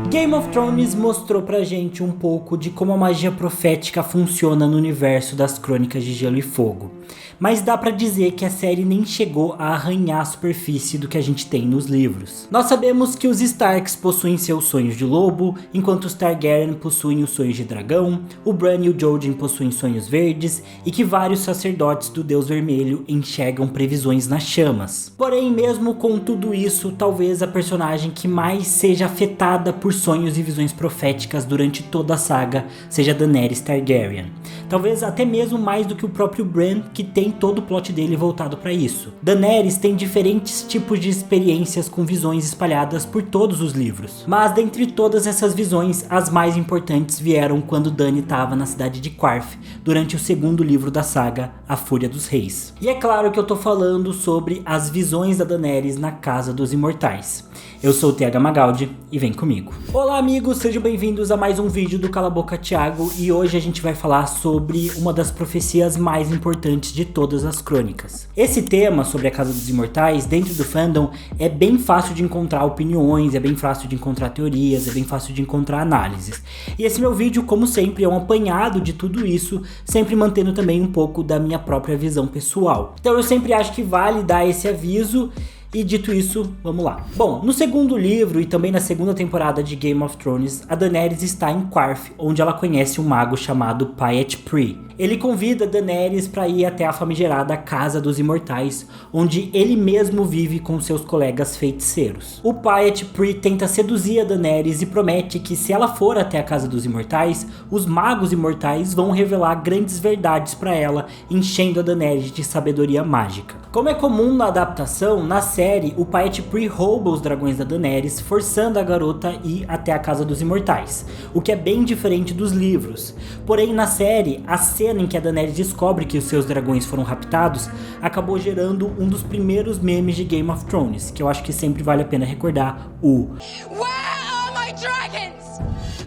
Game of Thrones mostrou pra gente um pouco de como a magia profética funciona no universo das Crônicas de Gelo e Fogo. Mas dá pra dizer que a série nem chegou a arranhar a superfície do que a gente tem nos livros. Nós sabemos que os Starks possuem seus sonhos de lobo, enquanto os Targaryen possuem os sonhos de dragão, o Bran e o Jojen possuem sonhos verdes, e que vários sacerdotes do Deus Vermelho enxergam previsões nas chamas. Porém, mesmo com tudo isso, talvez a personagem que mais seja afetada por sonhos e visões proféticas durante toda a saga seja Daenerys Targaryen. Talvez até mesmo mais do que o próprio Bran, que tem todo o plot dele voltado para isso. Daenerys tem diferentes tipos de experiências com visões espalhadas por todos os livros. Mas dentre todas essas visões, as mais importantes vieram quando Dany estava na cidade de Qarth, durante o segundo livro da saga, A Fúria dos Reis. E é claro que eu tô falando sobre as visões da Daenerys na Casa dos Imortais. Eu sou o TH Magaldi e vem comigo. Olá amigos, sejam bem-vindos a mais um vídeo do Cala a Boca Thiago, e hoje a gente vai falar sobre uma das profecias mais importantes de todas as crônicas. Esse tema sobre a Casa dos Imortais, dentro do fandom, é bem fácil de encontrar opiniões, é bem fácil de encontrar teorias, é bem fácil de encontrar análises. E esse meu vídeo, como sempre, é um apanhado de tudo isso, sempre mantendo também um pouco da minha própria visão pessoal. Então eu sempre acho que vale dar esse aviso. E dito isso, vamos lá. Bom, no segundo livro e também na segunda temporada de Game of Thrones, a Daenerys está em Qarth, onde ela conhece um mago chamado Pyat Pree. Ele convida Daenerys para ir até a famigerada Casa dos Imortais, onde ele mesmo vive com seus colegas feiticeiros. O Pyat Pree tenta seduzir a Daenerys e promete que se ela for até a Casa dos Imortais, os magos imortais vão revelar grandes verdades para ela, enchendo a Daenerys de sabedoria mágica. Como é comum na adaptação, na série, o Pyat Pree rouba os dragões da Daenerys, forçando a garota a ir até a Casa dos Imortais, o que é bem diferente dos livros. Porém, na série, a cena em que a Daenerys descobre que os seus dragões foram raptados acabou gerando um dos primeiros memes de Game of Thrones, que eu acho que sempre vale a pena recordar, o Where are my dragons?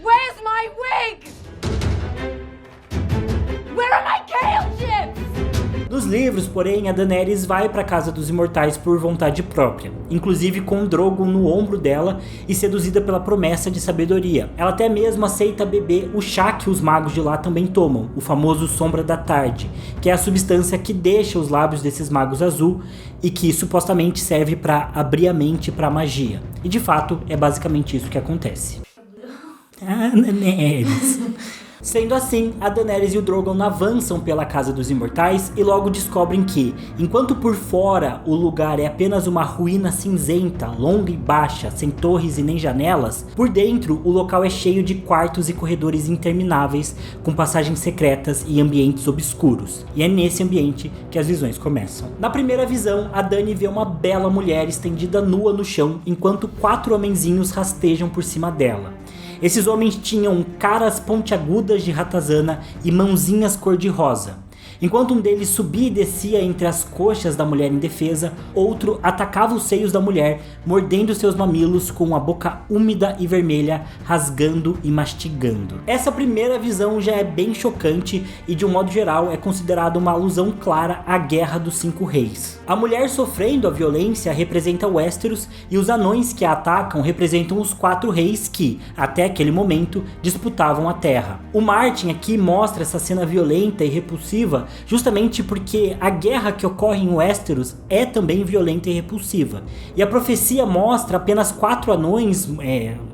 Where's my wig? Where are my Gale ships? Nos livros, porém, a Daenerys vai para a Casa dos Imortais por vontade própria, inclusive com o Drogon no ombro dela e seduzida pela promessa de sabedoria. Ela até mesmo aceita beber o chá que os magos de lá também tomam, o famoso Sombra da Tarde, que é a substância que deixa os lábios desses magos azul e que supostamente serve para abrir a mente para a magia. E de fato, é basicamente isso que acontece. Ah, Daenerys... Sendo assim, a Daenerys e o Drogon avançam pela Casa dos Imortais e logo descobrem que, enquanto por fora o lugar é apenas uma ruína cinzenta, longa e baixa, sem torres e nem janelas, por dentro o local é cheio de quartos e corredores intermináveis, com passagens secretas e ambientes obscuros. E é nesse ambiente que as visões começam. Na primeira visão, a Dany vê uma bela mulher estendida nua no chão, enquanto 4 homenzinhos rastejam por cima dela. Esses homens tinham caras pontiagudas de ratazana e mãozinhas cor-de-rosa. Enquanto um deles subia e descia entre as coxas da mulher indefesa, outro atacava os seios da mulher, mordendo seus mamilos com a boca úmida e vermelha, rasgando e mastigando. Essa primeira visão já é bem chocante e, de um modo geral, é considerada uma alusão clara à Guerra dos 5 Reis. A mulher sofrendo a violência representa Westeros e os anões que a atacam representam os 4 reis que, até aquele momento, disputavam a terra. O Martin aqui mostra essa cena violenta e repulsiva justamente porque a guerra que ocorre em Westeros é também violenta e repulsiva. E a profecia mostra apenas 4 anões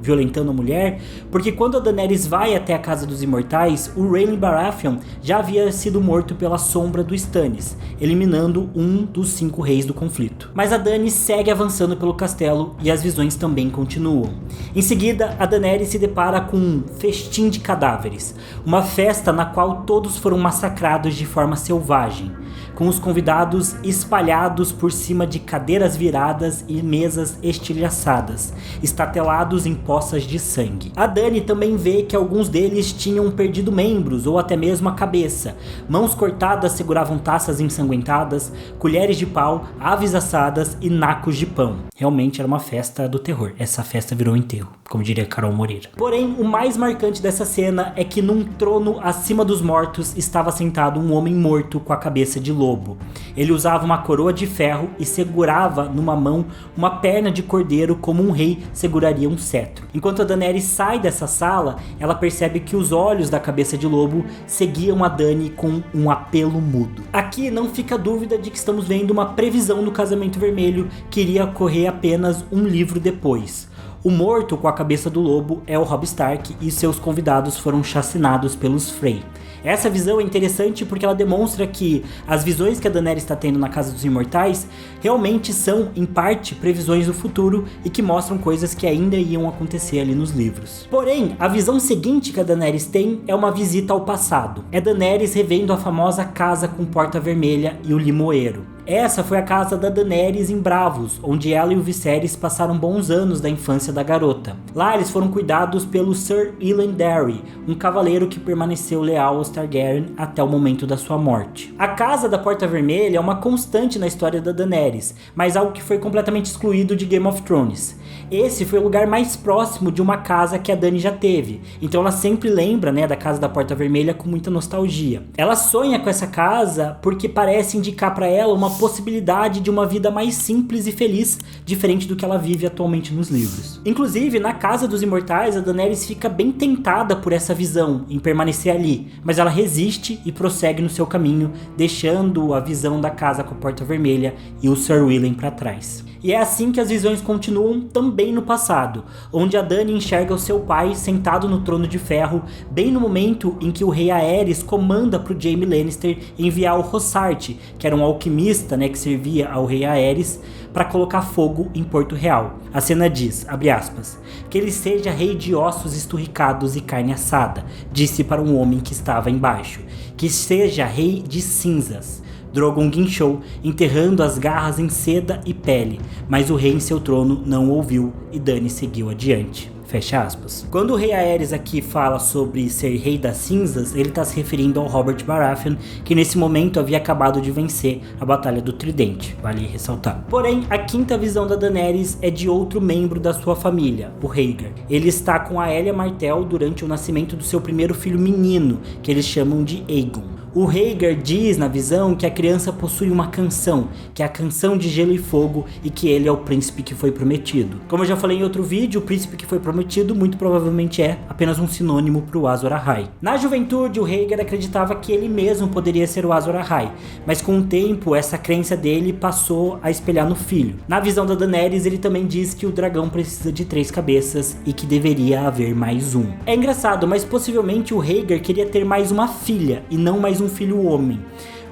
violentando a mulher, porque quando a Daenerys vai até a Casa dos Imortais, o Rhaelyn Baratheon já havia sido morto pela sombra do Stannis, eliminando um dos 5 reis do conflito. Mas a Dany segue avançando pelo castelo e as visões também continuam. Em seguida, a Daenerys se depara com um festim de cadáveres, uma festa na qual todos foram massacrados de forma selvagem, com os convidados espalhados por cima de cadeiras viradas e mesas estilhaçadas, estatelados em poças de sangue. A Dany também vê que alguns deles tinham perdido membros ou até mesmo a cabeça, mãos cortadas seguravam taças ensanguentadas, colheres de pau, aves assadas e nacos de pão. Realmente era uma festa do terror. Essa festa virou um enterro, como diria Carol Moreira. Porém, o mais marcante dessa cena é que num trono acima dos mortos estava sentado um homem morto com a cabeça de lobo. lobo. Ele usava uma coroa de ferro e segurava numa mão uma perna de cordeiro como um rei seguraria um cetro. Enquanto a Daenerys sai dessa sala, ela percebe que os olhos da cabeça de lobo seguiam a Dany com um apelo mudo. Aqui não fica dúvida de que estamos vendo uma previsão do Casamento Vermelho que iria ocorrer apenas um livro depois. O morto com a cabeça do lobo é o Robb Stark e seus convidados foram chacinados pelos Frey. Essa visão é interessante porque ela demonstra que as visões que a Daenerys está tendo na Casa dos Imortais realmente são, em parte, previsões do futuro e que mostram coisas que ainda iam acontecer ali nos livros. Porém, a visão seguinte que a Daenerys tem é uma visita ao passado. É Daenerys revendo a famosa casa com porta vermelha e o limoeiro. Essa foi a casa da Daenerys em Braavos, onde ela e o Viserys passaram bons anos da infância da garota. Lá eles foram cuidados pelo Sir Ilyn Darry, um cavaleiro que permaneceu leal aos Targaryen até o momento da sua morte. A Casa da Porta Vermelha é uma constante na história da Daenerys, mas algo que foi completamente excluído de Game of Thrones. Esse foi o lugar mais próximo de uma casa que a Dany já teve, então ela sempre lembra, da Casa da Porta Vermelha com muita nostalgia. Ela sonha com essa casa porque parece indicar para ela uma possibilidade de uma vida mais simples e feliz, diferente do que ela vive atualmente nos livros. Inclusive, na Casa dos Imortais, a Daenerys fica bem tentada por essa visão, em permanecer ali, mas ela resiste e prossegue no seu caminho, deixando a visão da Casa com a Porta Vermelha e o Sir Willem para trás. E é assim que as visões continuam também no passado, onde a Dany enxerga o seu pai sentado no trono de ferro, bem no momento em que o rei Aerys comanda para o Jaime Lannister enviar o Rossart, que era um alquimista, que servia ao rei Aerys, para colocar fogo em Porto Real. A cena diz, abre aspas, que ele seja rei de ossos esturricados e carne assada, disse para um homem que estava embaixo, que seja rei de cinzas. Drogon guinchou, enterrando as garras em seda e pele, mas o rei em seu trono não ouviu e Dany seguiu adiante. Fecha aspas. Quando o rei Aerys aqui fala sobre ser rei das cinzas, ele está se referindo ao Robert Baratheon, que nesse momento havia acabado de vencer a Batalha do Tridente, vale ressaltar. Porém, a quinta visão da Daenerys é de outro membro da sua família, o Rhaegar. Ele está com a Elia Martell durante o nascimento do seu primeiro filho menino, que eles chamam de Aegon. O Rhaegar diz na visão que a criança possui uma canção, que é a canção de gelo e fogo, e que ele é o príncipe que foi prometido. Como eu já falei em outro vídeo, o príncipe que foi prometido muito provavelmente é apenas um sinônimo para o Azor Ahai. Na juventude, o Rhaegar acreditava que ele mesmo poderia ser o Azor Ahai, mas com o tempo essa crença dele passou a espelhar no filho. Na visão da Daenerys, ele também diz que o dragão precisa de 3 cabeças e que deveria haver mais um. É engraçado, mas possivelmente o Rhaegar queria ter mais uma filha e não mais um filho homem,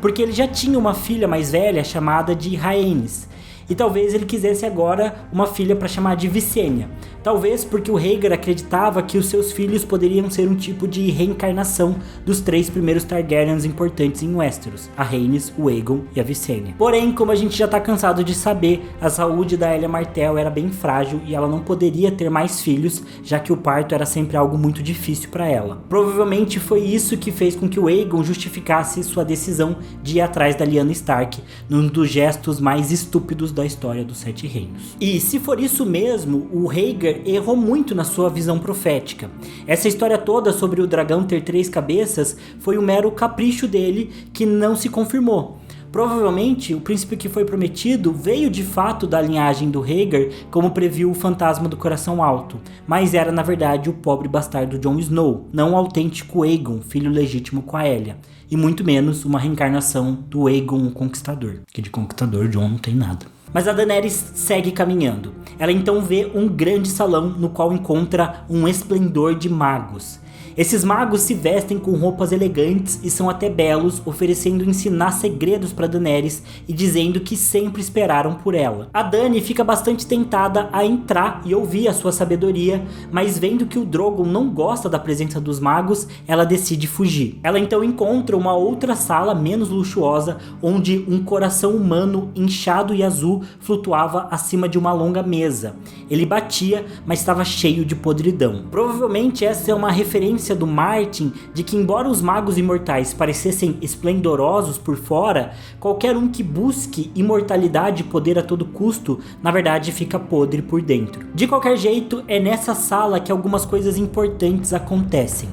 porque ele já tinha uma filha mais velha chamada de Rhaenys, e talvez ele quisesse agora uma filha para chamar de Visenya. Talvez porque o Rhaegar acreditava que os seus filhos poderiam ser um tipo de reencarnação dos 3 primeiros Targaryens importantes em Westeros, a Rhaenys, o Aegon e a Visenya. Porém, como a gente já tá cansado de saber, a saúde da Elia Martell era bem frágil e ela não poderia ter mais filhos, já que o parto era sempre algo muito difícil para ela. Provavelmente foi isso que fez com que o Aegon justificasse sua decisão de ir atrás da Lyanna Stark, num dos gestos mais estúpidos da história dos 7 Reinos. E se for isso mesmo, o Rhaegar errou muito na sua visão profética. Essa história toda sobre o dragão ter 3 cabeças foi um mero capricho dele que não se confirmou. Provavelmente, o príncipe que foi prometido veio de fato da linhagem do Rhaegar, como previu o fantasma do Coração Alto, mas era na verdade o pobre bastardo Jon Snow, não o autêntico Aegon, filho legítimo com a Elia, e muito menos uma reencarnação do Aegon o Conquistador, que de Conquistador Jon não tem nada. Mas a Daenerys segue caminhando. Ela então vê um grande salão no qual encontra um esplendor de magos. Esses magos se vestem com roupas elegantes e são até belos, oferecendo ensinar segredos para Daenerys e dizendo que sempre esperaram por ela. A Dany fica bastante tentada a entrar e ouvir a sua sabedoria, mas vendo que o Drogon não gosta da presença dos magos, ela decide fugir. Ela então encontra uma outra sala menos luxuosa, onde um coração humano inchado e azul flutuava acima de uma longa mesa. Ele batia, mas estava cheio de podridão. Provavelmente essa é uma referência do Martin de que, embora os magos imortais parecessem esplendorosos por fora, qualquer um que busque imortalidade e poder a todo custo, na verdade fica podre por dentro. De qualquer jeito, é nessa sala que algumas coisas importantes acontecem.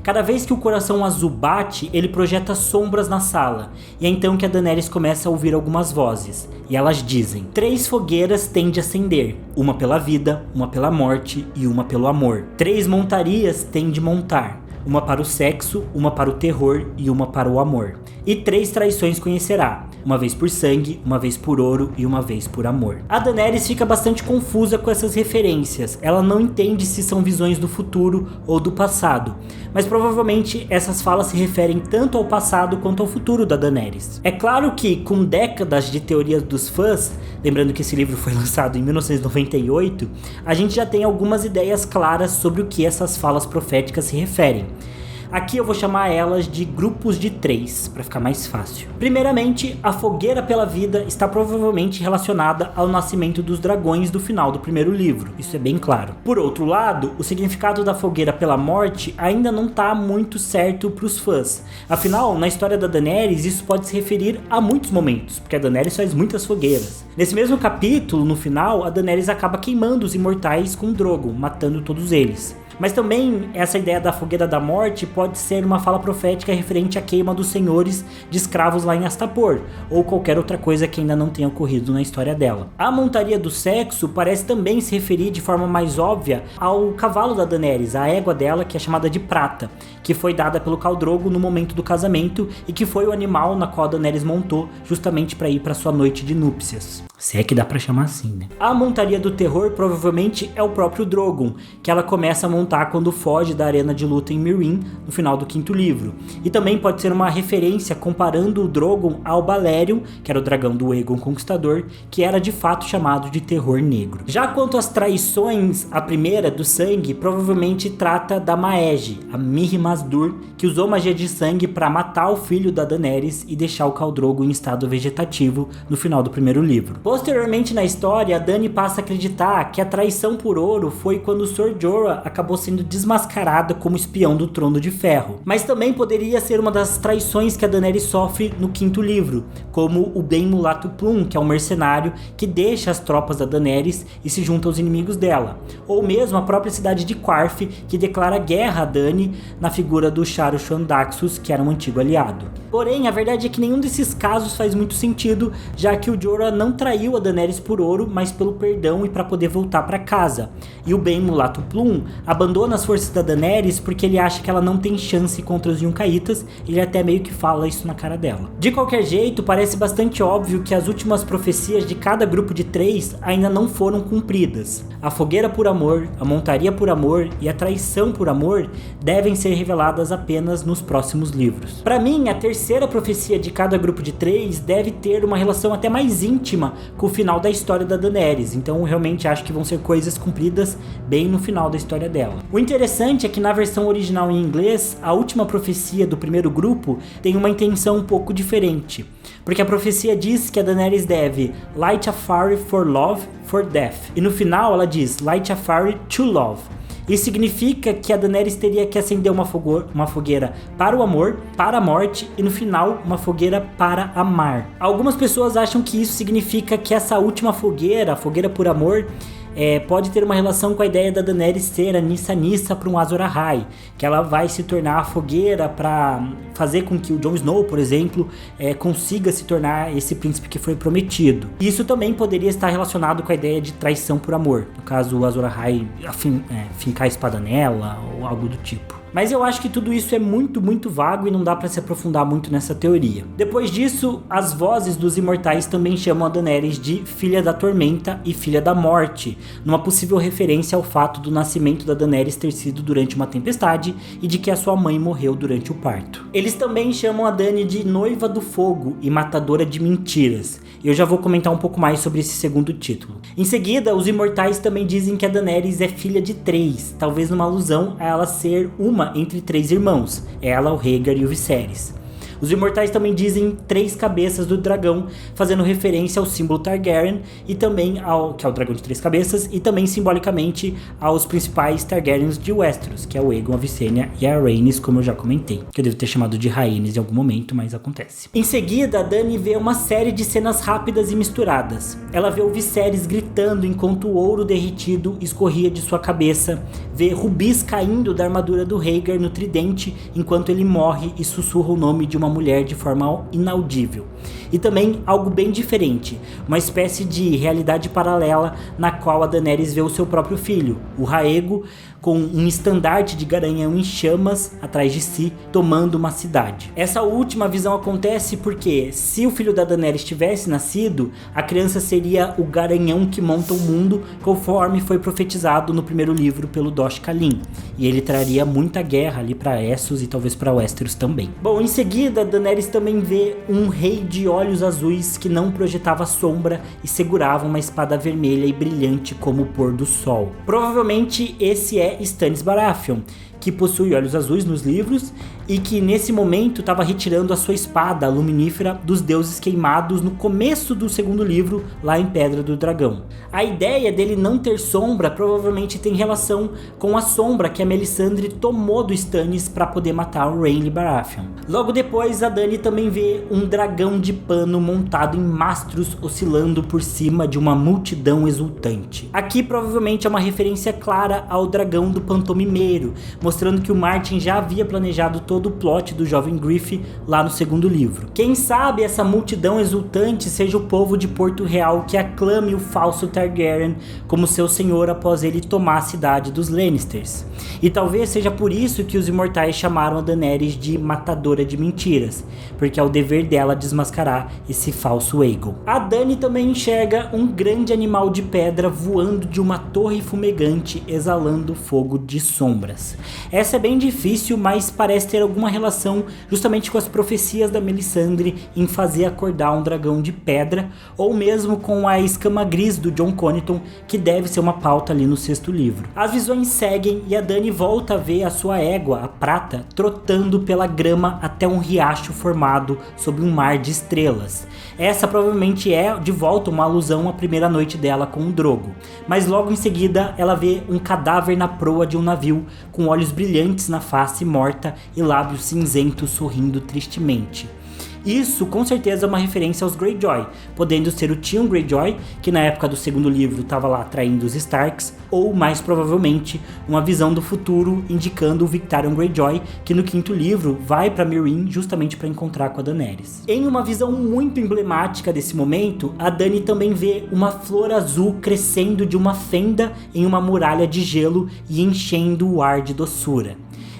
Cada vez que o coração azul bate, ele projeta sombras na sala, e é então que a Daenerys começa a ouvir algumas vozes, e elas dizem: 3 fogueiras têm de acender, uma pela vida, uma pela morte e uma pelo amor. 3 montarias têm de montar, uma para o sexo, uma para o terror e uma para o amor. E 3 traições conhecerá, uma vez por sangue, uma vez por ouro e uma vez por amor. A Daenerys fica bastante confusa com essas referências, ela não entende se são visões do futuro ou do passado, mas provavelmente essas falas se referem tanto ao passado quanto ao futuro da Daenerys. É claro que, com décadas de teorias dos fãs, lembrando que esse livro foi lançado em 1998, a gente já tem algumas ideias claras sobre o que essas falas proféticas se referem. Aqui eu vou chamar elas de grupos de 3, para ficar mais fácil. Primeiramente, a fogueira pela vida está provavelmente relacionada ao nascimento dos dragões do final do primeiro livro, isso é bem claro. Por outro lado, o significado da fogueira pela morte ainda não está muito certo para os fãs. Afinal, na história da Daenerys, isso pode se referir a muitos momentos, porque a Daenerys faz muitas fogueiras. Nesse mesmo capítulo, no final, a Daenerys acaba queimando os imortais com Drogon, matando todos eles. Mas também essa ideia da fogueira da morte pode ser uma fala profética referente à queima dos senhores de escravos lá em Astapor, ou qualquer outra coisa que ainda não tenha ocorrido na história dela. A montaria do sexo parece também se referir de forma mais óbvia ao cavalo da Daenerys, a égua dela, que é chamada de Prata, que foi dada pelo Khal Drogo no momento do casamento e que foi o animal na qual a Daenerys montou justamente para ir para sua noite de núpcias. Se é que dá pra chamar assim, né? A montaria do terror provavelmente é o próprio Drogon, que ela começa a montar quando foge da arena de luta em Meereen, no final do 5º livro. E também pode ser uma referência comparando o Drogon ao Balerion, que era o dragão do Aegon Conquistador, que era de fato chamado de terror negro. Já quanto às traições, a primeira, do sangue, provavelmente trata da Maege, a Mirri Maz Duur, que usou magia de sangue para matar o filho da Daenerys e deixar o Khal Drogo em estado vegetativo no final do primeiro livro. Posteriormente na história, a Dany passa a acreditar que a traição por ouro foi quando Sor Jorah acabou sendo desmascarada como espião do Trono de Ferro. Mas também poderia ser uma das traições que a Daenerys sofre no 5º livro, como o bem mulato Plum, que é um mercenário que deixa as tropas da Daenerys e se junta aos inimigos dela. Ou mesmo a própria cidade de Qarth, que declara guerra a Dany na figura do Sharo-Shan Daxus, que era um antigo aliado. Porém, a verdade é que nenhum desses casos faz muito sentido, já que o Jorah não traiu a Daenerys por ouro, mas pelo perdão e para poder voltar para casa. E o bem mulato Plum abandona as forças da Daenerys porque ele acha que ela não tem chance contra os Yuncaítas, ele até meio que fala isso na cara dela. De qualquer jeito, parece bastante óbvio que as últimas profecias de cada grupo de 3 ainda não foram cumpridas. A fogueira por amor, a montaria por amor e a traição por amor devem ser reveladas apenas nos próximos livros. Para mim, a terceira profecia de cada grupo de 3 deve ter uma relação até mais íntima com o final da história da Daenerys, então eu realmente acho que vão ser coisas cumpridas bem no final da história dela. O interessante é que na versão original em inglês, a última profecia do primeiro grupo tem uma intenção um pouco diferente, porque a profecia diz que a Daenerys deve light a fire for love, for death, e no final ela diz light a fire to love. Isso significa que a Daenerys teria que acender uma fogueira para o amor, para a morte e no final uma fogueira para amar. Algumas pessoas acham que isso significa que essa última fogueira, a fogueira por amor, pode ter uma relação com a ideia da Daenerys ser a Nissa Nissa para um Azor Ahai, que ela vai se tornar a fogueira para fazer com que o Jon Snow, por exemplo, consiga se tornar esse príncipe que foi prometido. Isso também poderia estar relacionado com a ideia de traição por amor, no caso o Azor Ahai fincar a espada nela ou algo do tipo. Mas eu acho que tudo isso é muito vago e não dá pra se aprofundar muito nessa teoria. Depois disso, as vozes dos imortais também chamam a Daenerys de Filha da Tormenta e Filha da Morte, numa possível referência ao fato do nascimento da Daenerys ter sido durante uma tempestade e de que a sua mãe morreu durante o parto. Eles também chamam a Dany de Noiva do Fogo e Matadora de Mentiras. Eu já vou comentar um pouco mais sobre esse segundo título. Em seguida, os imortais também dizem que a Daenerys é filha de 3, talvez numa alusão a ela ser uma entre 3 irmãos, ela, o Rhaegar e o Viserys. Os imortais também dizem 3 cabeças do dragão, fazendo referência ao símbolo Targaryen e também que é o dragão de 3 cabeças, e também simbolicamente aos principais Targaryens de Westeros, que é o Aegon, a Visenya e a Rhaenys, como eu já comentei, que eu devo ter chamado de Rhaenys em algum momento, mas acontece. Em seguida, a Dany vê uma série de cenas rápidas e misturadas. Ela vê o Viserys gritando enquanto o ouro derretido escorria de sua cabeça, vê rubis caindo da armadura do Rhaegar no tridente enquanto ele morre e sussurra o nome de uma mulher de forma inaudível. E também algo bem diferente, uma espécie de realidade paralela na qual a Daenerys vê o seu próprio filho, o Rhaego, com um estandarte de garanhão em chamas atrás de si, tomando uma cidade. Essa última visão acontece porque, se o filho da Daenerys tivesse nascido, a criança seria o garanhão que monta o mundo, conforme foi profetizado no primeiro livro pelo Dosh Khalin, e ele traria muita guerra ali para Essos e talvez para Westeros também. Bom, em seguida, Daenerys também vê um rei de olhos azuis que não projetava sombra e segurava uma espada vermelha e brilhante como o pôr do sol. Provavelmente esse é Stannis Baratheon, que possui olhos azuis nos livros e que nesse momento estava retirando a sua espada luminífera dos deuses queimados no começo do segundo livro, lá em Pedra do Dragão. A ideia dele não ter sombra provavelmente tem relação com a sombra que a Melisandre tomou do Stannis para poder matar o Renly Baratheon. Logo depois, a Dany também vê um dragão de pano montado em mastros oscilando por cima de uma multidão exultante. Aqui provavelmente é uma referência clara ao dragão do Pantomimeiro, mostrando que o Martin já havia planejado todo o plot do jovem Griff lá no segundo livro. Quem sabe essa multidão exultante seja o povo de Porto Real que aclame o falso Targaryen como seu senhor após ele tomar a cidade dos Lannisters. E talvez seja por isso que os imortais chamaram a Daenerys de matadora de mentiras, porque é o dever dela desmascarar esse falso Aegon. A Dany também enxerga um grande animal de pedra voando de uma torre fumegante, exalando fogo de sombras. Essa é bem difícil, mas parece ter alguma relação justamente com as profecias da Melisandre em fazer acordar um dragão de pedra, ou mesmo com a escama gris do Jon Connington, que deve ser uma pauta ali no sexto livro. As visões seguem e a Dany volta a ver a sua égua, a prata, trotando pela grama até um riacho formado sob um mar de estrelas. Essa provavelmente é de volta uma alusão à primeira noite dela com o Drogo, mas logo em seguida ela vê um cadáver na proa de um navio, com olhos brilhantes na face morta e lábios cinzentos sorrindo tristemente. Isso com certeza é uma referência aos Greyjoy, podendo ser o Theon Greyjoy, que na época do segundo livro estava lá traindo os Starks, ou mais provavelmente uma visão do futuro indicando o Victarion Greyjoy, que no quinto livro vai para Meereen justamente para encontrar com a Daenerys. Em uma visão muito emblemática desse momento, a Dany também vê uma flor azul crescendo de uma fenda em uma muralha de gelo e enchendo o ar de doçura.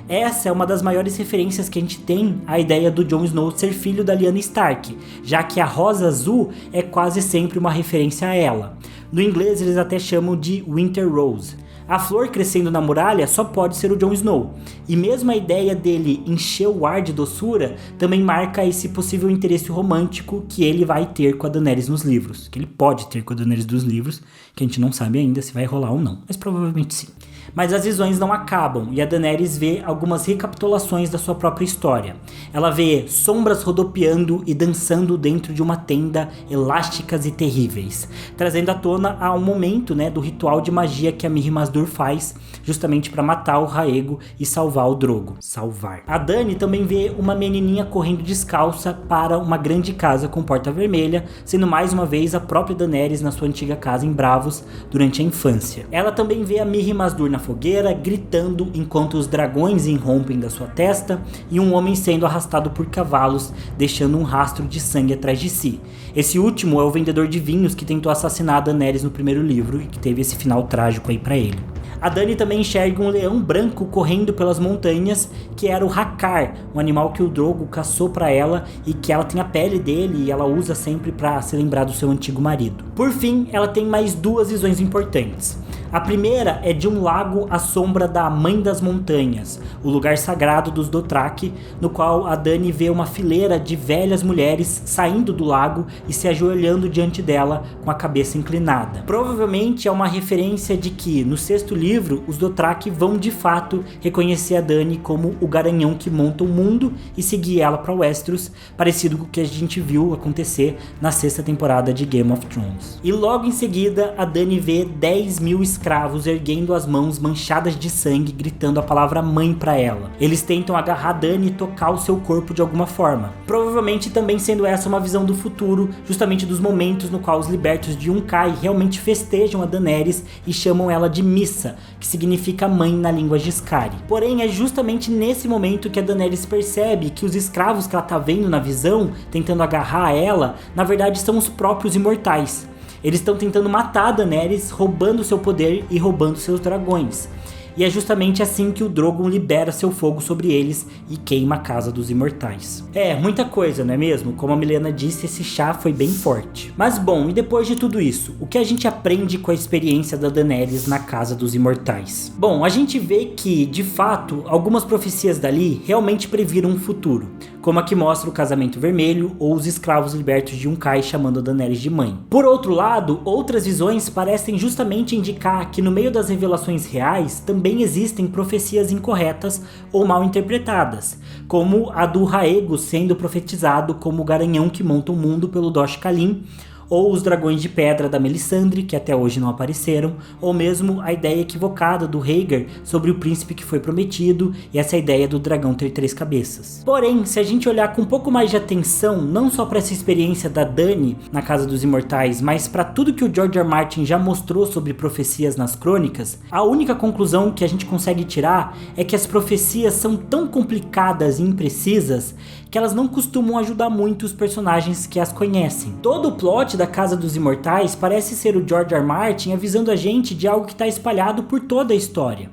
Essa é uma das maiores referências que a gente tem à ideia do Jon Snow ser filho da Lyanna Stark, já que a rosa azul é quase sempre uma referência a ela. No inglês eles até chamam de Winter Rose. A flor crescendo na muralha só pode ser o Jon Snow, e mesmo a ideia dele encher o ar de doçura também marca esse possível interesse romântico que ele vai ter com a Daenerys nos livros, que ele pode ter com a Daenerys dos livros, que a gente não sabe ainda se vai rolar ou não, mas provavelmente sim. Mas as visões não acabam e a Daenerys vê algumas recapitulações da sua própria história. Ela vê sombras rodopiando e dançando dentro de uma tenda, elásticas e terríveis, trazendo à tona a um momento, do ritual de magia que a Mirri Maz Duur faz, justamente para matar o Rhaego e salvar o Drogo. Salvar. A Dany também vê uma menininha correndo descalça para uma grande casa com porta vermelha, sendo mais uma vez a própria Daenerys na sua antiga casa em Braavos durante a infância. Ela também vê a Mirri Maz Duur na fogueira, gritando enquanto os dragões irrompem da sua testa e um homem sendo arrastado por cavalos, deixando um rastro de sangue atrás de si. Esse último é o vendedor de vinhos que tentou assassinar a Daenerys no primeiro livro e que teve esse final trágico aí pra ele. A Dany também enxerga um leão branco correndo pelas montanhas, que era o Hakar, um animal que o Drogo caçou para ela e que ela tem a pele dele e ela usa sempre para se lembrar do seu antigo marido. Por fim, ela tem mais duas visões importantes. A primeira é de um lago à sombra da Mãe das Montanhas, o lugar sagrado dos Dothraki, no qual a Dany vê uma fileira de velhas mulheres saindo do lago e se ajoelhando diante dela com a cabeça inclinada. Provavelmente é uma referência de que, no 6º livro, os Dothraki vão de fato reconhecer a Dany como o garanhão que monta o mundo e seguir ela para Westeros, parecido com o que a gente viu acontecer na 6ª temporada de Game of Thrones. E logo em seguida, a Dany vê 10.000 escravos erguendo as mãos manchadas de sangue, gritando a palavra mãe para ela. Eles tentam agarrar Dany e tocar o seu corpo de alguma forma. Provavelmente também sendo essa uma visão do futuro, justamente dos momentos no qual os libertos de Yunkai realmente festejam a Daenerys e chamam ela de Missa, que significa mãe na língua Giscari. Porém, é justamente nesse momento que a Daenerys percebe que os escravos que ela tá vendo na visão, tentando agarrar ela, na verdade são os próprios imortais. Eles estão tentando matar a Daenerys, roubando seu poder e roubando seus dragões. E é justamente assim que o Drogon libera seu fogo sobre eles e queima a Casa dos Imortais. É, muita coisa, não é mesmo? Como a Milena disse, esse chá foi bem forte. Mas bom, e depois de tudo isso, o que a gente aprende com a experiência da Daenerys na Casa dos Imortais? Bom, a gente vê que, de fato, algumas profecias dali realmente previram um futuro, como a que mostra o casamento vermelho ou os escravos libertos de Yunkai chamando a Daenerys de mãe. Por outro lado, outras visões parecem justamente indicar que no meio das revelações reais também existem profecias incorretas ou mal interpretadas, como a do Rhaego sendo profetizado como o garanhão que monta o mundo pelo Dosh Khalim, ou os dragões de pedra da Melisandre, que até hoje não apareceram, ou mesmo a ideia equivocada do Rhaegar sobre o príncipe que foi prometido e essa ideia do dragão ter 3 cabeças. Porém, se a gente olhar com um pouco mais de atenção, não só para essa experiência da Dany na Casa dos Imortais, mas para tudo que o George R. Martin já mostrou sobre profecias nas crônicas, a única conclusão que a gente consegue tirar é que as profecias são tão complicadas e imprecisas que elas não costumam ajudar muito os personagens que as conhecem. Todo o plot da Casa dos Imortais parece ser o George R. Martin avisando a gente de algo que está espalhado por toda a história.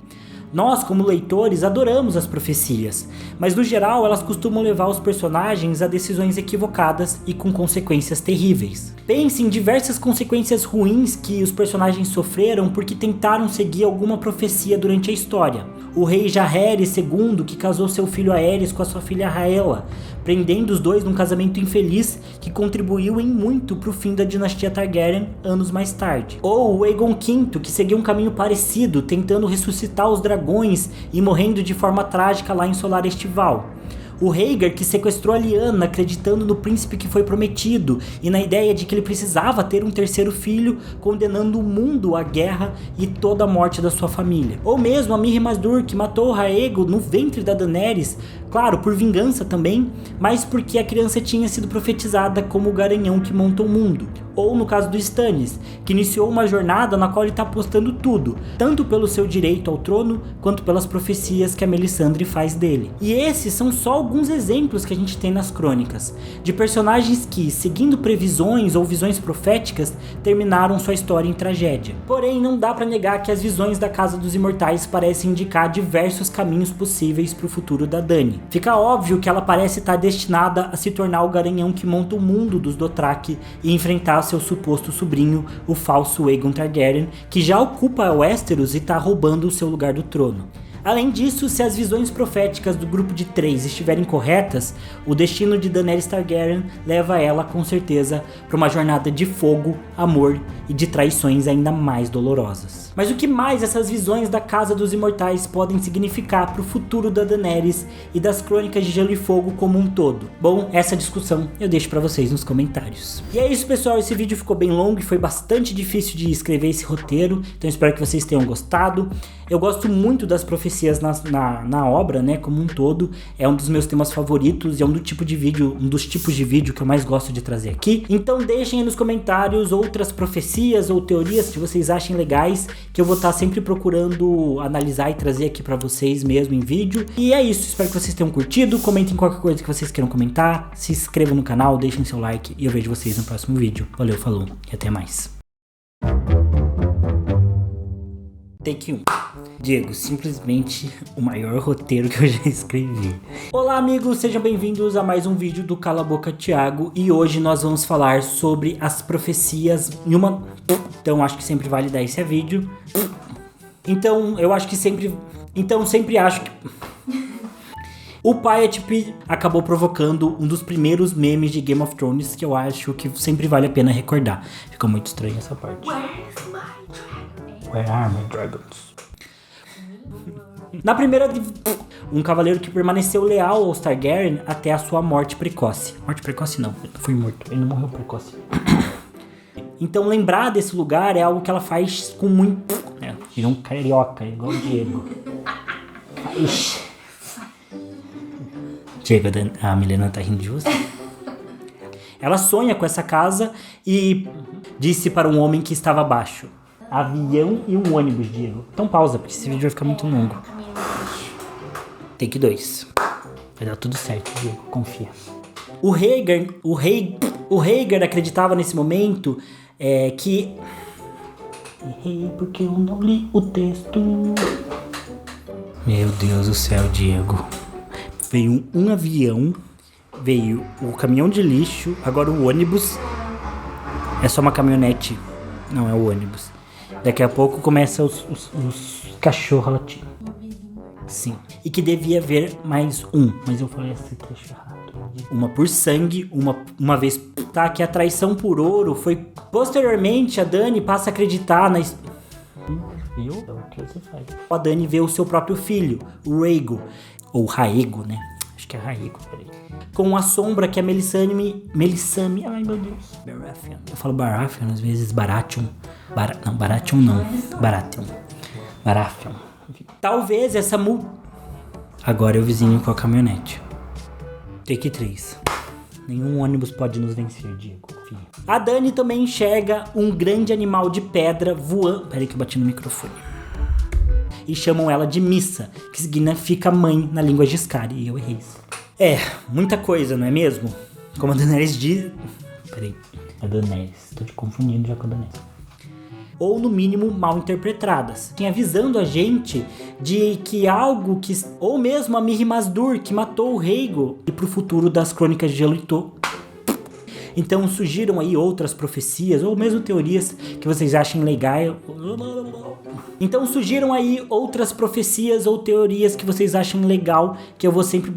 Nós, como leitores, adoramos as profecias, mas no geral elas costumam levar os personagens a decisões equivocadas e com consequências terríveis. Pense em diversas consequências ruins que os personagens sofreram porque tentaram seguir alguma profecia durante a história. O rei Jaehaerys II, que casou seu filho Aerys com a sua filha Rhaella, prendendo os dois num casamento infeliz que contribuiu em muito para o fim da dinastia Targaryen anos mais tarde. Ou o Aegon V, que seguiu um caminho parecido, tentando ressuscitar os dragões e morrendo de forma trágica lá em Solar Estival. O Rhaegar, que sequestrou a Lyanna acreditando no príncipe que foi prometido e na ideia de que ele precisava ter um 3º filho, condenando o mundo à guerra e toda a morte da sua família. Ou mesmo a Mirri Maz Duur, que matou o Rhaego no ventre da Daenerys, claro, por vingança também, mas porque a criança tinha sido profetizada como o garanhão que monta o mundo. Ou no caso do Stannis, que iniciou uma jornada na qual ele está apostando tudo, tanto pelo seu direito ao trono, quanto pelas profecias que a Melisandre faz dele. E esses são só alguns exemplos que a gente tem nas crônicas, de personagens que, seguindo previsões ou visões proféticas, terminaram sua história em tragédia. Porém, não dá pra negar que as visões da Casa dos Imortais parecem indicar diversos caminhos possíveis para o futuro da Dany. Fica óbvio que ela parece estar destinada a se tornar o garanhão que monta o mundo dos Dothraki e enfrentar seu suposto sobrinho, o falso Aegon Targaryen, que já ocupa Westeros e está roubando o seu lugar do trono. Além disso, se as visões proféticas do grupo de 3 estiverem corretas, o destino de Daenerys Targaryen leva ela, com certeza, para uma jornada de fogo, amor e de traições ainda mais dolorosas. Mas o que mais essas visões da Casa dos Imortais podem significar para o futuro da Daenerys e das Crônicas de Gelo e Fogo como um todo? Bom, essa discussão eu deixo para vocês nos comentários. E é isso, pessoal, esse vídeo ficou bem longo e foi bastante difícil de escrever esse roteiro, então espero que vocês tenham gostado. Eu gosto muito das profecias na obra, né, como um todo. É um dos meus temas favoritos e é um dos tipos de vídeo que eu mais gosto de trazer aqui. Então deixem aí nos comentários outras profecias ou teorias que vocês achem legais, que eu vou estar sempre procurando analisar e trazer aqui pra vocês mesmo em vídeo. E é isso, espero que vocês tenham curtido. Comentem qualquer coisa que vocês queiram comentar, se inscrevam no canal, deixem seu like e eu vejo vocês no próximo vídeo. Valeu, falou e até mais. Take 1. Diego, simplesmente o maior roteiro que eu já escrevi. Olá, amigos, sejam bem-vindos a mais um vídeo do Cala a Boca Thiago. E hoje nós vamos falar sobre as profecias em uma... Então acho que sempre vale dar esse vídeo. Então, eu acho que sempre... Então, sempre acho que... O Piety acabou provocando um dos primeiros memes de Game of Thrones que eu acho que sempre vale a pena recordar. Ficou muito estranho essa parte. Where are my dragons? Na primeira... Um cavaleiro que permaneceu leal aos Targaryen até a sua morte precoce. Morte precoce não, ele foi morto, ele não morreu precoce. Então lembrar desse lugar é algo que ela faz com muito... Virou um carioca, igual o Diego. Ixi. Diego, a Milena tá rindo de você. Ela sonha com essa casa e disse para um homem que estava abaixo: avião e um ônibus, Diego. Então pausa, porque esse vídeo vai ficar muito longo. Take 2. Vai dar tudo certo, Diego, confia. O Rhaegar acreditava nesse momento que... Errei porque eu não li o texto. Meu Deus do céu, Diego. Veio um avião, veio o caminhão de lixo, agora o ônibus. É só uma caminhonete, não é o ônibus. Daqui a pouco começa os cachorros latindo. Sim. E que devia haver mais um, mas eu falei esse trecho errado. Uma por sangue, uma vez... Tá, que a traição por ouro foi... Posteriormente, a Dany passa a acreditar na... Viu? É o que você faz. A Dany vê o seu próprio filho, o Rhaego. Ou Rhaego, né? Acho que é Rhaego, peraí. Com a sombra que a Melisame... Ai, meu Deus. Baratheon. Eu falo Baratheon, às vezes Baratheon. Não, Baratheon não. Baratheon. Talvez essa Agora é o vizinho com a caminhonete. Take 3. Nenhum ônibus pode nos vencer, Diego. Filho. A Dany também enxerga um grande animal de pedra voando... Peraí que eu bati no microfone. E chamam ela de Missa, que significa mãe na língua Giscari. E eu errei isso. Muita coisa, não é mesmo? Como a Daenerys diz... Peraí. A Daenerys. Tô te confundindo já com a Daenerys. Ou no mínimo mal interpretadas, avisando a gente de que algo que... Ou mesmo a Mirri Maz-Dur, que matou o Rhaego, e pro futuro das Crônicas de Gelo e Fogo. Então surgiram aí outras profecias, ou mesmo teorias que vocês achem legais. Então surgiram aí outras profecias ou teorias que vocês acham legal, que eu vou sempre...